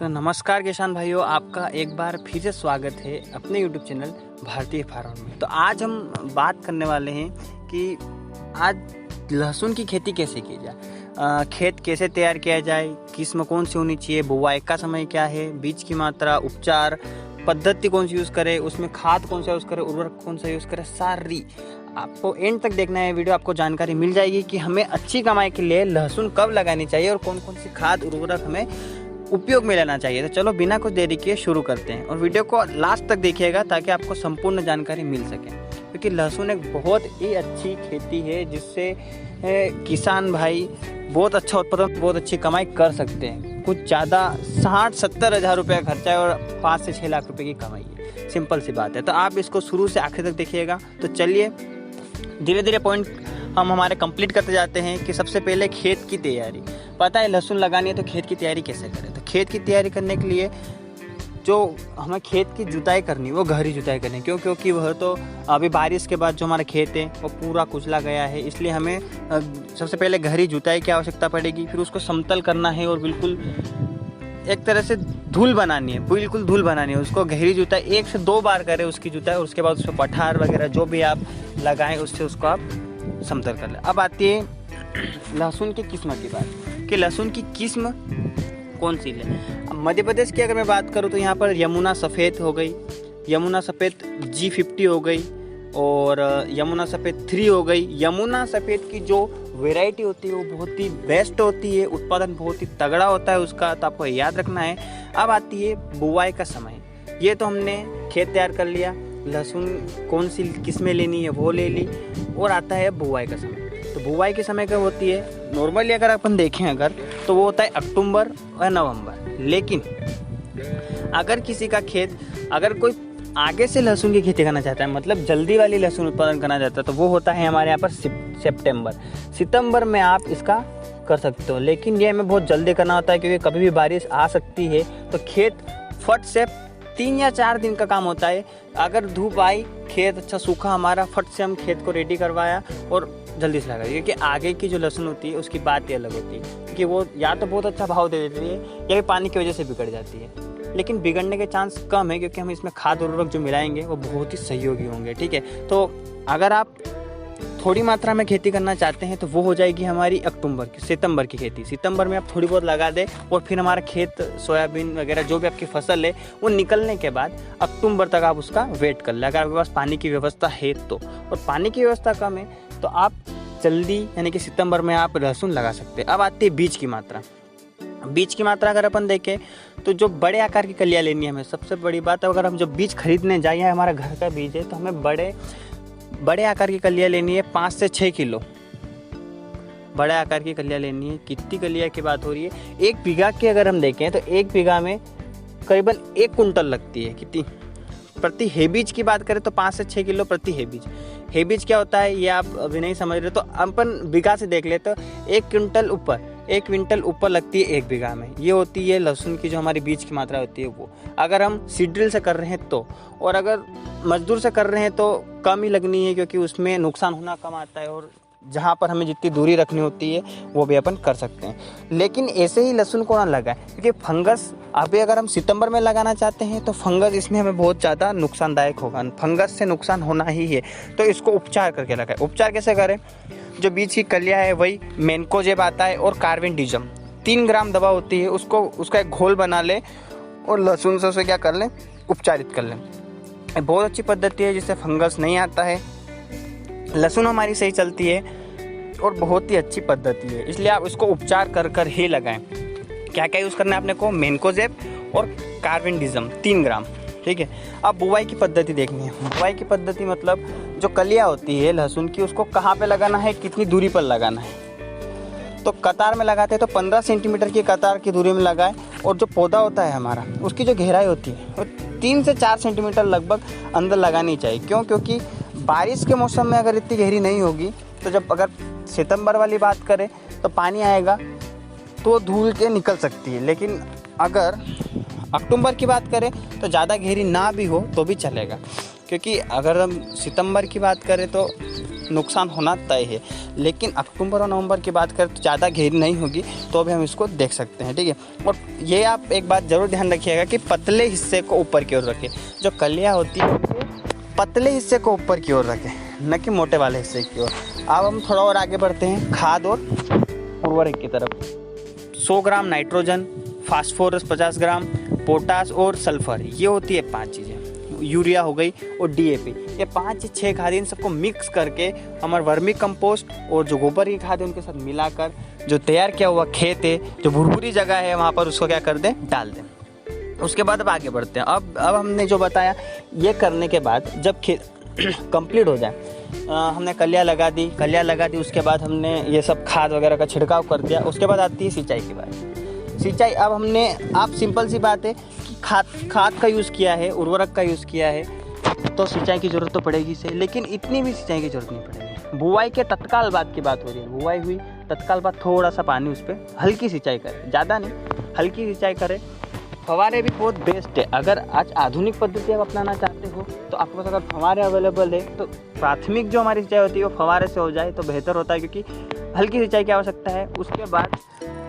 नमस्कार किसान भाइयों, आपका एक बार फिर से स्वागत है अपने YouTube चैनल भारतीय फार्मर में। तो आज हम बात करने वाले हैं कि आज लहसुन की खेती कैसे की जाए, खेत कैसे तैयार किया जाए, किस्म कौन सी होनी चाहिए, बुआई का समय क्या है, बीज की मात्रा, उपचार पद्धति कौन सी यूज़ करें, उसमें खाद कौन सा यूज़ करें, उर्वरक कौन सा यूज़ करें, सारी आपको एंड तक देखना है वीडियो। आपको जानकारी मिल जाएगी कि हमें अच्छी कमाई के लिए लहसुन कब लगानी चाहिए और कौन कौन सी खाद उर्वरक हमें उपयोग में लेना चाहिए। तो चलो बिना कुछ देरी किए शुरू करते हैं और वीडियो को लास्ट तक देखिएगा ताकि आपको संपूर्ण जानकारी मिल सके, क्योंकि लहसुन एक बहुत ही अच्छी खेती है जिससे किसान भाई बहुत अच्छा उत्पादन, बहुत अच्छी कमाई कर सकते हैं। कुछ ज़्यादा 60-70 हज़ार रुपये का खर्चा है और 5 से 6 लाख रुपए की कमाई है। सिंपल सी बात है। तो आप इसको शुरू से आखिर तक देखिएगा। तो चलिए धीरे धीरे पॉइंट हम हमारे कंप्लीट करते जाते हैं कि सबसे पहले खेत की तैयारी। पता है लहसुन लगानी है तो खेत की तैयारी कैसे करें। तो खेत की तैयारी करने के लिए जो हमें खेत की जुताई करनी है वो गहरी जुताई करनी है, क्योंकि वह तो अभी बारिश के बाद जो हमारा खेत है वो पूरा कुचला गया है, इसलिए हमें सबसे पहले गहरी जुताई की आवश्यकता पड़ेगी। फिर उसको समतल करना है और बिल्कुल एक तरह से धूल बनानी है, बिल्कुल धूल बनानी है। उसको गहरी जुताई 1 से 2 बार करें उसकी जुताई, और उसके बाद उसमें पठार वगैरह जो भी आप लगाएं उससे उसको आप समतल कर लें। अब आती है लहसुन की किस्म की बात कि लहसुन की किस्म कौन सी लें। अब मध्य प्रदेश की अगर मैं बात करूँ तो यहाँ पर यमुना सफ़ेद हो गई, यमुना सफ़ेद G50 हो गई और यमुना सफ़ेद 3 हो गई। यमुना सफ़ेद की जो वैरायटी होती है वो बहुत ही बेस्ट होती है, उत्पादन बहुत ही तगड़ा होता है उसका, तो आपको याद रखना है। अब आती है बुआई का समय। ये तो हमने खेत तैयार कर लिया, लहसुन कौन सी किस्में लेनी है वो ले ली, और आता है बुआई का समय। तो बुआई के समय कब होती है, नॉर्मली अगर अपन देखें अगर तो वो होता है अक्टूबर और नवंबर। लेकिन अगर किसी का खेत, अगर कोई आगे से लहसुन की खेती करना चाहता है, मतलब जल्दी वाली लहसुन उत्पादन करना चाहता है, तो वो होता है हमारे यहाँ पर सितंबर में आप इसका कर सकते हो। लेकिन ये हमें बहुत जल्दी करना होता है क्योंकि कभी भी बारिश आ सकती है। तो खेत फट से 3 या 4 दिन का काम होता है। अगर धूप आई, खेत अच्छा सूखा हमारा, फट से हम खेत को रेडी करवाया और जल्दी से लगाया, क्योंकि आगे की जो लहसुन होती है उसकी बात ही अलग होती है, क्योंकि वो या तो बहुत अच्छा भाव दे देती है या फिर पानी की वजह से बिगड़ जाती है। लेकिन बिगड़ने के चांस कम है क्योंकि हम इसमें खाद उर्वरक जो मिलाएंगे वो बहुत ही सहयोगी होंगे। ठीक है, तो अगर आप थोड़ी मात्रा में खेती करना चाहते हैं तो वो हो जाएगी हमारी सितंबर की खेती। सितंबर में आप थोड़ी बहुत लगा दें और फिर हमारा खेत सोयाबीन वगैरह जो भी आपकी फसल है वो निकलने के बाद अक्टूबर तक आप उसका वेट कर लें, अगर आपके पास पानी की व्यवस्था है तो। और पानी की व्यवस्था कम है तो आप जल्दी यानी कि सितंबर में आप लहसुन लगा सकते हैं। अब आती है बीज की मात्रा। बीज की मात्रा अगर अपन देखें तो जो बड़े आकार की कलियाँ लेनी है हमें। सबसे बड़ी बात है, अगर हम जो बीज खरीदने जाए, हमारा घर का बीज है, तो हमें बड़े आकार की कलियाँ लेनी है, 5 से 6 किलो बड़े आकार की कलियाँ लेनी है। कितनी कलियाँ की बात हो रही है, 1 बीघा की अगर हम देखें तो 1 बीघा में करीबन 1 कुंटल लगती है। कितनी प्रति हेबीज की बात करें तो 5 से 6 किलो प्रति हेबीज। हेबीज क्या होता है ये आप अभी नहीं समझ रहे, तो अपन बीघा से देख ले तो 1 क्विंटल ऊपर लगती है 1 बीघा में। ये होती है लहसुन की जो हमारी बीज की मात्रा होती है वो। अगर हम सीड ड्रिल से कर रहे हैं तो, और अगर मजदूर से कर रहे हैं तो कम ही लगनी है, क्योंकि उसमें नुकसान होना कम आता है और जहाँ पर हमें जितनी दूरी रखनी होती है वो भी अपन कर सकते हैं। लेकिन ऐसे ही लहसुन को ना लगाएं, क्योंकि फंगस अभी अगर हम सितंबर में लगाना चाहते हैं तो फंगस इसमें हमें बहुत ज़्यादा नुकसानदायक होगा, फंगस से नुकसान होना ही है। तो इसको उपचार करके लगाएं। उपचार कैसे करें, जो बीज की कलियाँ है वही मैनकोजेब आता है और कार्बेंडिज़म 3 ग्राम दवा होती है, उसका एक घोल बना ले और लहसुन से उसे क्या कर लें, उपचारित कर लें। बहुत अच्छी पद्धति है जिससे फंगस नहीं आता है, लहसुन हमारी सही चलती है और बहुत ही अच्छी पद्धति है, इसलिए आप इसको उपचार कर ही लगाएं। क्या क्या यूज़ करना है आपने को, मैनकोजेब और कार्बेंडिज़म 3 ग्राम। ठीक है, अब बुआई की पद्धति देखनी है। बुआई की पद्धति मतलब जो कलियाँ होती है लहसुन की उसको कहाँ पे लगाना है, कितनी दूरी पर लगाना है। तो कतार में लगाते हैं तो 15 सेंटीमीटर की कतार की दूरी में लगाएं, और जो पौधा होता है हमारा उसकी जो गहराई होती है वो 3 से 4 सेंटीमीटर लगभग अंदर लगानी चाहिए। क्योंकि बारिश के मौसम में अगर इतनी गहरी नहीं होगी तो जब अगर सितंबर वाली बात करें तो पानी आएगा तो धूल के निकल सकती है। लेकिन अगर अक्टूबर की बात करें तो ज़्यादा गहरी ना भी हो तो भी चलेगा, क्योंकि अगर हम सितंबर की बात करें तो नुकसान होना तय है। लेकिन अक्टूबर और नवंबर की बात करें तो ज़्यादा गहरी नहीं होगी, तो भी हम इसको देख सकते हैं, ठीक है। और ये आप एक बात ज़रूर ध्यान रखिएगा कि पतले हिस्से को ऊपर की ओर रखें। जो कलियाँ होती है पतले हिस्से को ऊपर की ओर रखें, न कि मोटे वाले हिस्से की ओर। अब हम थोड़ा और आगे बढ़ते हैं खाद और उर्वरक की तरफ। 100 ग्राम नाइट्रोजन, फास्फोरस 50 ग्राम, पोटास और सल्फर, ये होती है 5 चीज़ें। यूरिया हो गई और डीएपी, ये 5 से 6 खाद इन सबको मिक्स करके हमारे वर्मी कंपोस्ट और जो गोबर की खाद है उनके साथ मिलाकर जो तैयार किया हुआ खेत है, जो भुरभुरी जगह है वहाँ पर उसको क्या कर दें, डाल दें। उसके बाद अब आगे बढ़ते हैं। अब हमने जो बताया, ये करने के बाद जब खेत कंप्लीट हो जाए, हमने कलियाँ लगा दी, उसके बाद हमने ये सब खाद वगैरह का छिड़काव कर दिया। उसके बाद आती है सिंचाई की बात। सिंचाई अब हमने, आप सिंपल सी बात है कि खाद का यूज़ किया है, उर्वरक का यूज़ किया है, तो सिंचाई की ज़रूरत तो पड़ेगी से, लेकिन इतनी भी सिंचाई की ज़रूरत नहीं पड़ेगी। बुआई के तत्काल बाद की बात हो रही है, बुआई हुई तत्काल बाद थोड़ा सा पानी उस पर हल्की सिंचाई करें, ज़्यादा नहीं, हल्की सिंचाई करें। फव्वारे भी बहुत बेस्ट है। अगर आज आधुनिक पद्धति आप अपनाना चाहते हो तो आपके पास अगर फव्वारे अवेलेबल है तो प्राथमिक जो हमारी सिंचाई होती है वो फव्वारे से हो जाए तो बेहतर होता है, क्योंकि हल्की सिंचाई की आवश्यकता है। उसके बाद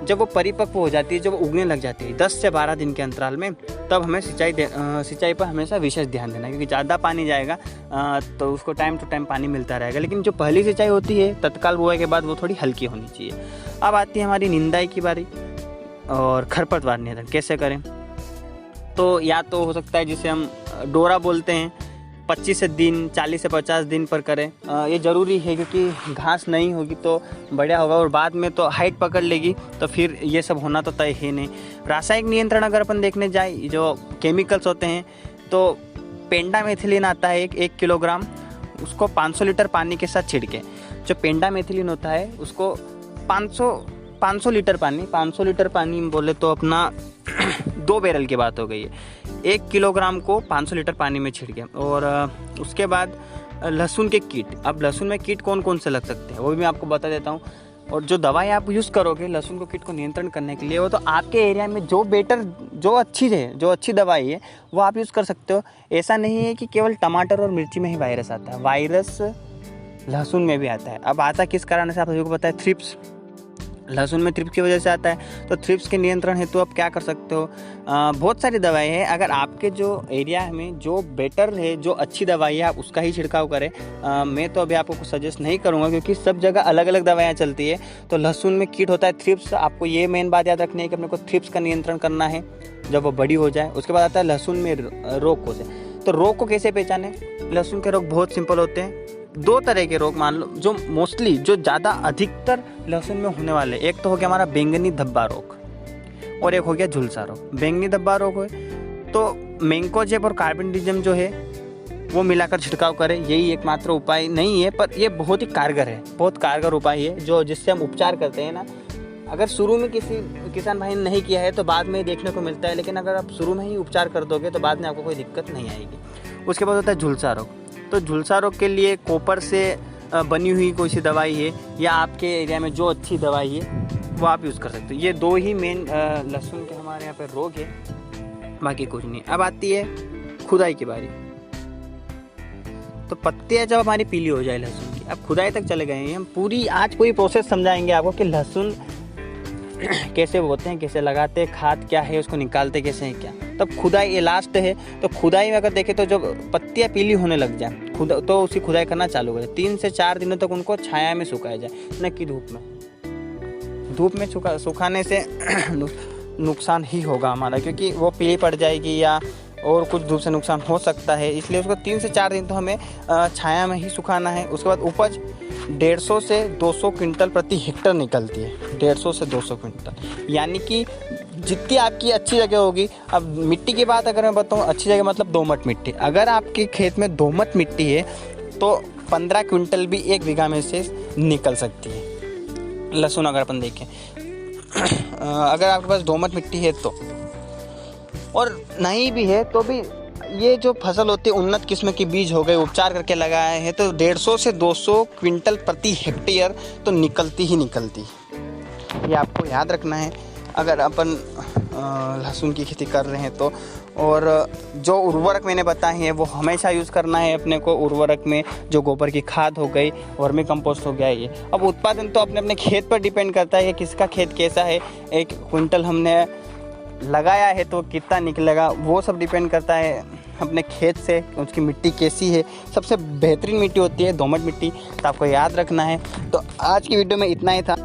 जब वो परिपक्व हो जाती है, जब वो उगने लग जाती है 10 से 12 दिन के अंतराल में, तब हमें सिंचाई पर हमेशा विशेष ध्यान देना है, क्योंकि ज़्यादा पानी जाएगा तो उसको टाइम टू टाइम पानी मिलता रहेगा। लेकिन जो पहली सिंचाई होती है तत्काल बुआई के बाद, वो थोड़ी हल्की होनी चाहिए। अब आती है हमारी निंदाई की बारी और खरपतवार नियंत्रण कैसे करें। तो या तो हो सकता है जिसे हम डोरा बोलते हैं, 25 दिन 40 से 50 दिन पर करें। ये ज़रूरी है, क्योंकि घास नहीं होगी तो बढ़िया होगा और बाद में तो हाइट पकड़ लेगी, तो फिर ये सब होना तो तय है नहीं। रासायनिक नियंत्रण अगर अपन देखने जाए, जो केमिकल्स होते हैं, तो पेंडामेथिलिन आता है 1 किलोग्राम, उसको 500 लीटर पानी के साथ छिड़के। जो पेंडामेथिलिन होता है उसको 500 लीटर पानी बोले तो अपना 2 बैरल की बात हो गई है। 1 किलोग्राम को 500 लीटर पानी में छिड़के। और उसके बाद लहसुन के कीट। अब लहसुन में कीट कौन कौन से लग सकते हैं वो भी मैं आपको बता देता हूँ। और जो दवाई आप यूज़ करोगे लहसुन को कीट को नियंत्रण करने के लिए, वो तो आपके एरिया में जो अच्छी दवाई है वो आप यूज़ कर सकते हो। ऐसा नहीं है कि केवल टमाटर और मिर्ची में ही वायरस आता है, वायरस लहसुन में भी आता है। अब आता किस कारण से, आप सभी को पता है, थ्रिप्स। लहसुन में थ्रिप्स की वजह से आता है। तो थ्रिप्स के नियंत्रण हेतु आप क्या कर सकते हो, बहुत सारी दवाई है। अगर आपके जो एरिया में जो बेटर है, जो अच्छी दवाई है, आप उसका ही छिड़काव करें। मैं तो अभी आपको सजेस्ट नहीं करूँगा, क्योंकि सब जगह अलग अलग दवाइयाँ चलती है। तो लहसुन में कीट होता है थ्रिप्स, आपको ये मेन बात याद रखनी है कि अपने को थ्रिप्स का नियंत्रण करना है जब वो बड़ी हो जाए। उसके बाद आता है लहसुन में रोग को से। तो रोग को कैसे पहचाने, लहसुन के रोग बहुत सिंपल होते हैं। 2 तरह के रोग मान लो, जो मोस्टली जो ज़्यादा अधिकतर लहसुन में होने वाले, एक तो हो गया हमारा बैंगनी धब्बा रोग और एक हो गया झुलसा रोग। बैंगनी धब्बा रोग है तो मैंकोजेब और कार्बेंडिज़म जो है वो मिलाकर छिड़काव करें। यही एकमात्र उपाय नहीं है, पर ये बहुत ही कारगर है, बहुत कारगर उपाय है जो जिससे हम उपचार करते हैं ना। अगर शुरू में किसी किसान भाई ने नहीं किया है तो बाद में देखने को मिलता है, लेकिन अगर आप शुरू में ही उपचार कर दोगे तो बाद में आपको कोई दिक्कत नहीं आएगी। उसके बाद होता है झुलसा रोग। तो झुलसा रोग के लिए कॉपर से बनी हुई कोई सी दवाई है, या आपके एरिया में जो अच्छी दवाई है वो आप यूज़ कर सकते हो। ये 2 ही मेन लहसुन के हमारे यहाँ पे रोग है, बाकी कुछ नहीं। अब आती है खुदाई की बारी। तो पत्तियाँ जब हमारी पीली हो जाए लहसुन की, अब खुदाई तक चले गए हैं हम, आज पूरी प्रोसेस समझाएंगे आपको कि लहसुन कैसे बोते हैं, कैसे लगाते हैं, खाद क्या है, उसको निकालते कैसे हैं क्या। तब खुदाई ये लास्ट है। तो खुदाई में अगर देखें तो जब पत्तियाँ पीली होने लग जाए तो उसी खुदाई करना चालू करें। 3 से 4 दिनों तक उनको छाया में सुखाया जाए, न कि धूप में सुखाने से नुकसान ही होगा हमारा, क्योंकि वो पीली पड़ जाएगी या और कुछ धूप से नुकसान हो सकता है। इसलिए उसको 3 से 4 दिन तो हमें छाया में ही सुखाना है। उसके बाद उपज 150 से 200 क्विंटल प्रति हेक्टर निकलती है। 150 से 200 क्विंटल, यानी कि जितनी आपकी अच्छी जगह होगी। अब मिट्टी की बात अगर मैं बताऊँ, अच्छी जगह मतलब दोमट मिट्टी। अगर आपके खेत में दोमट मिट्टी है तो 15 क्विंटल भी 1 बीघा में से निकल सकती है लहसुन। अगर अपन देखें अगर आपके पास दोमट मिट्टी है तो, और नहीं भी है तो भी ये जो फसल होती है उन्नत किस्म की बीज हो गए, उपचार करके लगाए हैं, तो 150 से 200 क्विंटल प्रति हेक्टेयर तो निकलती ही निकलती। ये आपको याद रखना है। अगर अपन लहसुन की खेती कर रहे हैं तो, और जो उर्वरक मैंने बताए हैं वो हमेशा यूज़ करना है अपने को। उर्वरक में जो गोबर की खाद हो गई, वर्मी कंपोस्ट हो गया ये। अब उत्पादन तो अपने अपने खेत पर डिपेंड करता है कि किसका खेत कैसा है। 1 क्विंटल हमने लगाया है तो कितना निकलेगा वो सब डिपेंड करता है अपने खेत से, उसकी मिट्टी कैसी है। सबसे बेहतरीन मिट्टी होती है दोमट मिट्टी, तो आपको याद रखना है। तो आज की वीडियो में इतना ही था।